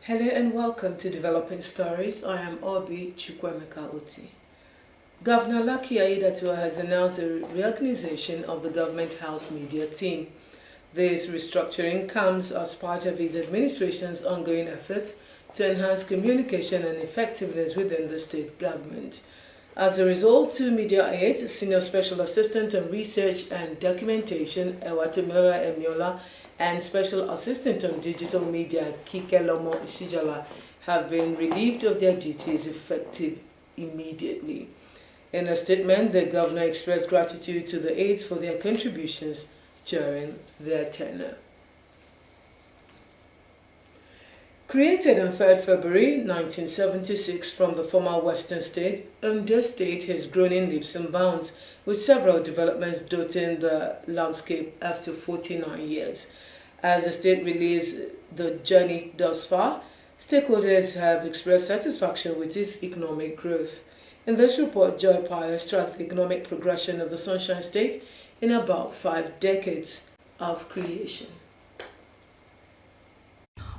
Hello and welcome to Developing Stories. I am Obi Chukwemeka Oti. Governor Lucky Aiyedatiwa has announced a reorganization of the Government House media team. This restructuring comes as part of his administration's ongoing efforts to enhance communication and effectiveness within the state government. As a result, two media aides, Senior Special Assistant on Research and Documentation, Ewatomilola Emiola, and Special Assistant on Digital Media, Kike Lomo Ishijala, have been relieved of their duties effective immediately. In a statement, the governor expressed gratitude to the aides for their contributions during their tenure. Created on 3rd February 1976 from the former Western state, Ondo State has grown in leaps and bounds, with several developments dotting the landscape after 49 years. As the state relieves the journey thus far, stakeholders have expressed satisfaction with its economic growth. In this report, Joy Pius tracks the economic progression of the Sunshine State in about 5 decades of creation.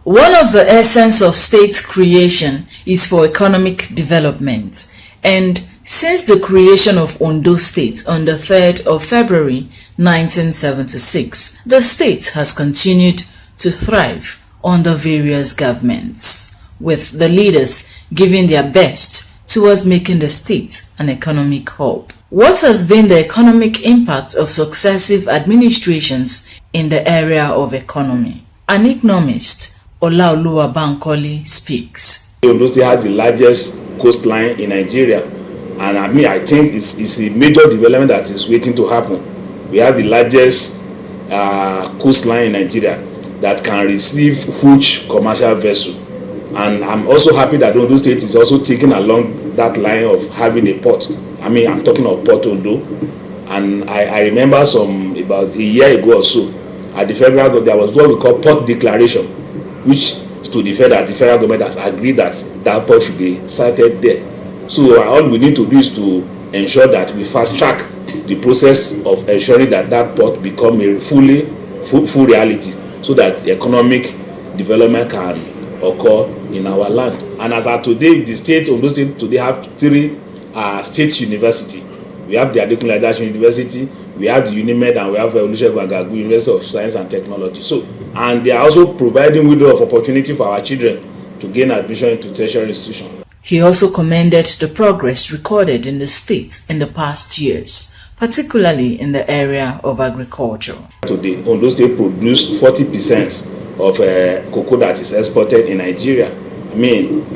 One of the essence of state's creation is for economic development, and since the creation of Ondo State on the 3rd of February 1976, the state has continued to thrive under various governments, with the leaders giving their best towards making the state an economic hub. What has been the economic impact of successive administrations in the area of economy? An economist, Olaoluwa Bankole, speaks. Ondo State has the largest coastline in Nigeria, and I think it's a major development that is waiting to happen. We have the largest coastline in Nigeria that can receive huge commercial vessels, and I'm also happy that Ondo State is also taking along that line of having a port. I'm talking of Port Ondo, and I remember about a year ago or so at the federal government there was what we call port declaration, which to the fact that the federal government has agreed that that port should be sited there. So all we need to do is to ensure that we fast track the process of ensuring that that port become a full reality, so that economic development can occur in our land. And as of today, the state, Ondo State today have 3 state university. We have the Adekunle Ajasin University, we have the UNIMED, and we have Olusegun Agagu University of Science and Technology. So, and they are also providing window of opportunity for our children to gain admission into tertiary institutions. He also commended the progress recorded in the state in the past years, particularly in the area of agriculture. Today, Ondo State produces 40% of cocoa that is exported in Nigeria.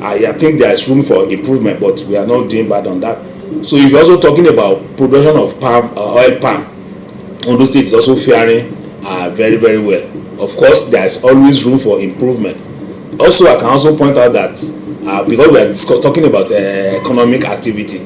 I think there is room for improvement, but we are not doing bad on that. So if you're also talking about production of oil palm, Ondo State is also faring very, very well. Of course, there is always room for improvement. Also, I can also point out that because we are talking about economic activity,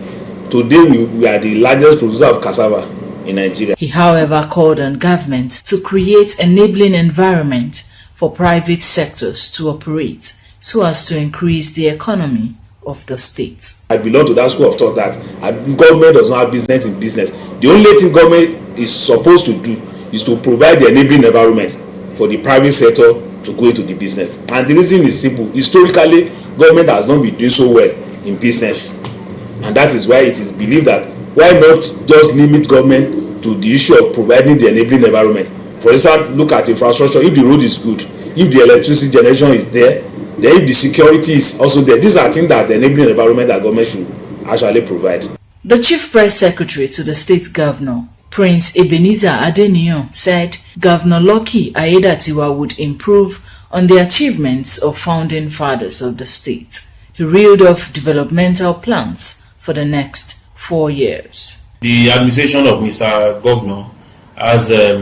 today we are the largest producer of cassava in Nigeria. He, however, called on government to create enabling environment for private sectors to operate so as to increase the economy of the state. I belong to that school of thought that government does not have business in business. The only thing government is supposed to do is to provide the enabling environment for the private sector to go into the business. And the reason is simple. Historically, government has not been doing so well in business, and that is why it is believed that why not just limit government to the issue of providing the enabling environment. For instance, look at infrastructure. If the road is good, if the electricity generation is there, then if the security is also there, these are things that the enabling environment that government should actually provide. The Chief Press Secretary to the state governor, Prince Ebenezer Adeniyon, said Governor Lucky Aiyedatiwa would improve on the achievements of founding fathers of the state. He reeled off developmental plans for the next 4 years. The administration of Mr. Governor has a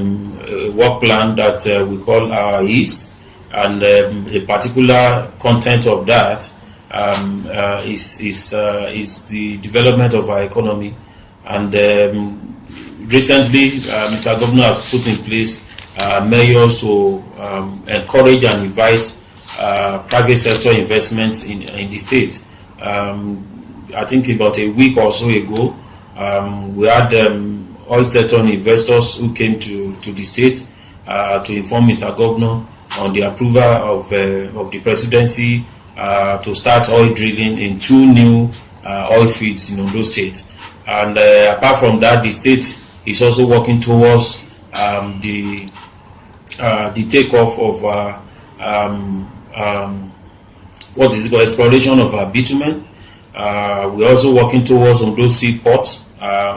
work plan that we call our EASE, and a particular content of that is the development of our economy. And recently, Mr. Governor has put in place measures to encourage and invite private sector investments in the state. I think about a week or so ago, we had oil sector investors who came to the state to inform Mr. Governor on the approval of the presidency to start oil drilling in 2 new oil fields in Ondo State. And apart from that, the state is also working towards the takeoff of what is it called, exploration of bitumen. We're also working towards Ondo seaports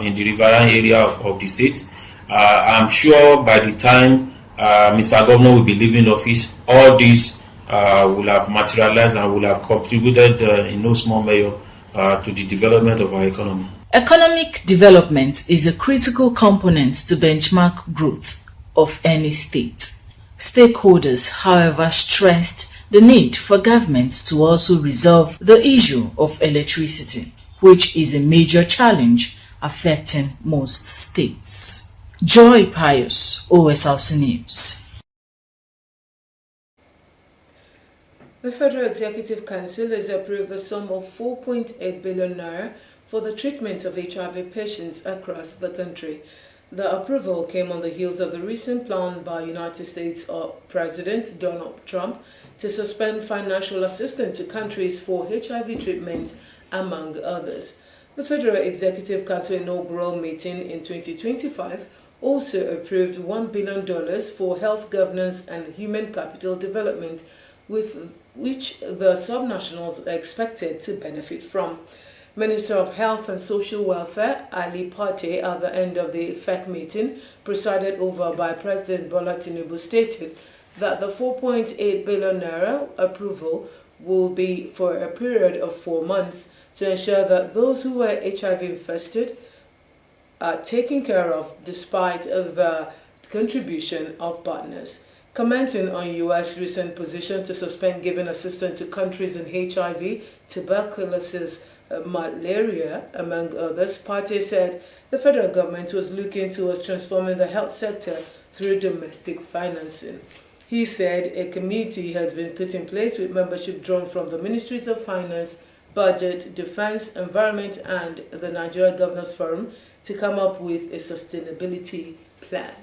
in the riverine area of the state. I'm sure by the time Mr. Governor will be leaving office, all these will have materialized and will have contributed in no small measure to the development of our economy. Economic development is a critical component to benchmark growth of any state. Stakeholders, however, stressed the need for government to also resolve the issue of electricity, which is a major challenge affecting most states. Joy Pius, Osrc News. The Federal Executive Council has approved the sum of 4.8 billion naira for the treatment of HIV patients across the country. The approval came on the heels of the recent plan by United States President Donald Trump to suspend financial assistance to countries for HIV treatment, among others. The Federal Executive Council inaugural meeting in 2025 also approved $1 billion for health governance and human capital development, with which the subnationals are expected to benefit from. Minister of Health and Social Welfare Ali Pate, at the end of the FEC meeting, presided over by President Bola Tinubu, stated that the 4.8 billion naira approval will be for a period of 4 months to ensure that those who were HIV infested are taken care of despite the contribution of partners. Commenting on U.S. recent position to suspend giving assistance to countries in HIV, tuberculosis, malaria, among others, Pate said the federal government was looking towards transforming the health sector through domestic financing. He said a committee has been put in place with membership drawn from the Ministries of Finance, Budget, Defense, Environment, and the Nigeria Governors Forum to come up with a sustainability plan.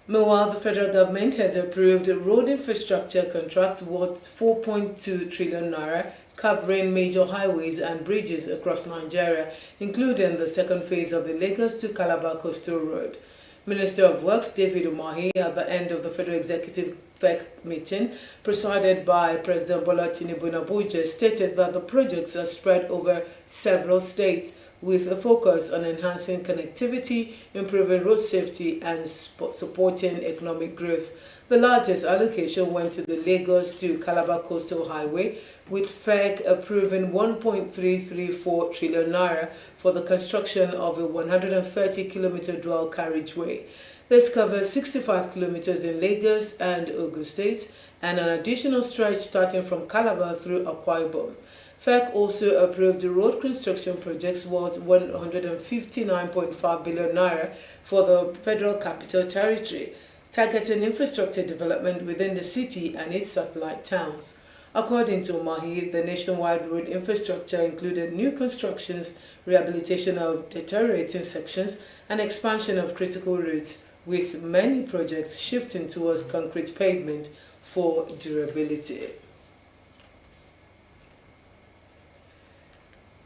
Meanwhile, the federal government has approved road infrastructure contracts worth 4.2 trillion naira, covering major highways and bridges across Nigeria, including the second phase of the Lagos to Calabar Coastal Road. Minister of Works David Umahi, at the end of the Federal Executive FEC meeting, presided by President Bola Tinubu in Abuja, stated that the projects are spread over several states, with a focus on enhancing connectivity, improving road safety, and supporting economic growth. The largest allocation went to the Lagos to Calabar Coastal Highway, with FEC approving 1.334 trillion naira for the construction of a 130-kilometer dual carriageway. This covers 65 kilometers in Lagos and Ogun States, and an additional stretch starting from Calabar through Akwa Ibom. FEC also approved road construction projects worth 159.5 billion naira for the Federal Capital Territory, targeting infrastructure development within the city and its satellite towns. According to Umahi, the nationwide road infrastructure included new constructions, rehabilitation of deteriorating sections, and expansion of critical routes, with many projects shifting towards concrete pavement for durability.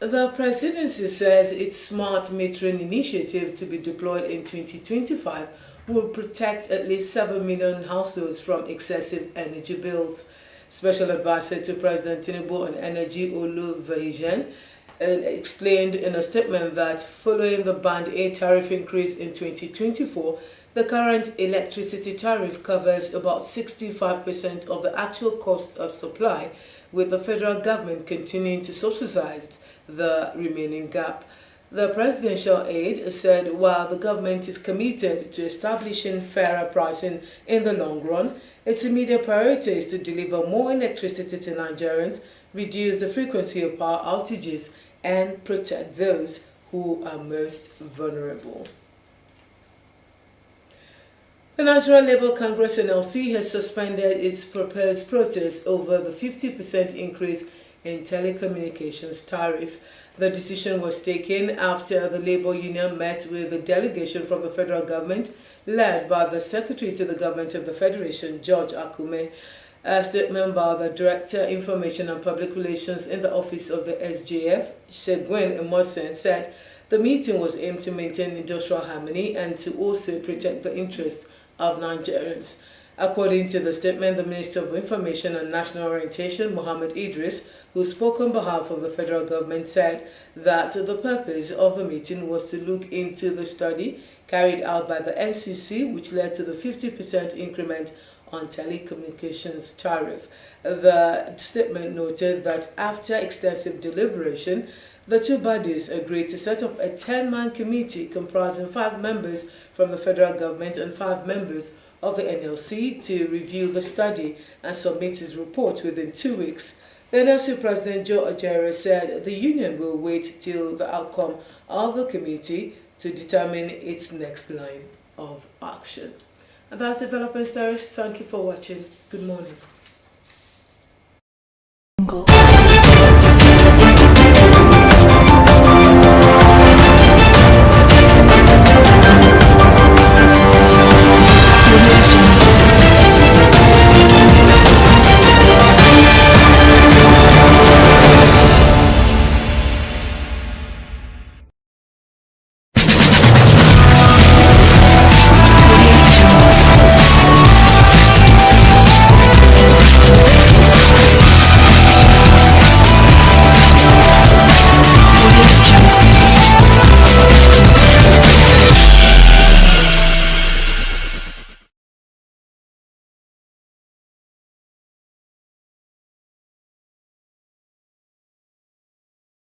The presidency says its smart metering initiative, to be deployed in 2025, will protect at least 7 million households from excessive energy bills. Special advisor to President Tinubu on Energy, Oluwaseun, explained in a statement that following the Band A tariff increase in 2024, the current electricity tariff covers about 65% of the actual cost of supply, with the federal government continuing to subsidize the remaining gap. The presidential aide said while the government is committed to establishing fairer pricing in the long run, its immediate priority is to deliver more electricity to Nigerians, reduce the frequency of power outages, and protect those who are most vulnerable. The Nigeria Labour Congress (NLC) has suspended its proposed protest over the 50% increase in telecommunications tariff. The decision was taken after the Labour Union met with a delegation from the federal government led by the Secretary to the Government of the Federation, George Akume. A statement by the Director, Information and Public Relations in the Office of the SJF, Shegwen Emosen, said the meeting was aimed to maintain industrial harmony and to also protect the interests of Nigerians. According to the statement, the Minister of Information and National Orientation, Mohammed Idris, who spoke on behalf of the federal government, said that the purpose of the meeting was to look into the study carried out by the NCC, which led to the 50% increment on telecommunications tariff. The statement noted that after extensive deliberation, the two bodies agreed to set up a 10-man committee comprising 5 members from the federal government and 5 members of the NLC to review the study and submit his report within 2 weeks. The NLC President Joe Ojere said the union will wait till the outcome of the committee to determine its next line of action. And that's Development Stories. Thank you for watching. Good morning.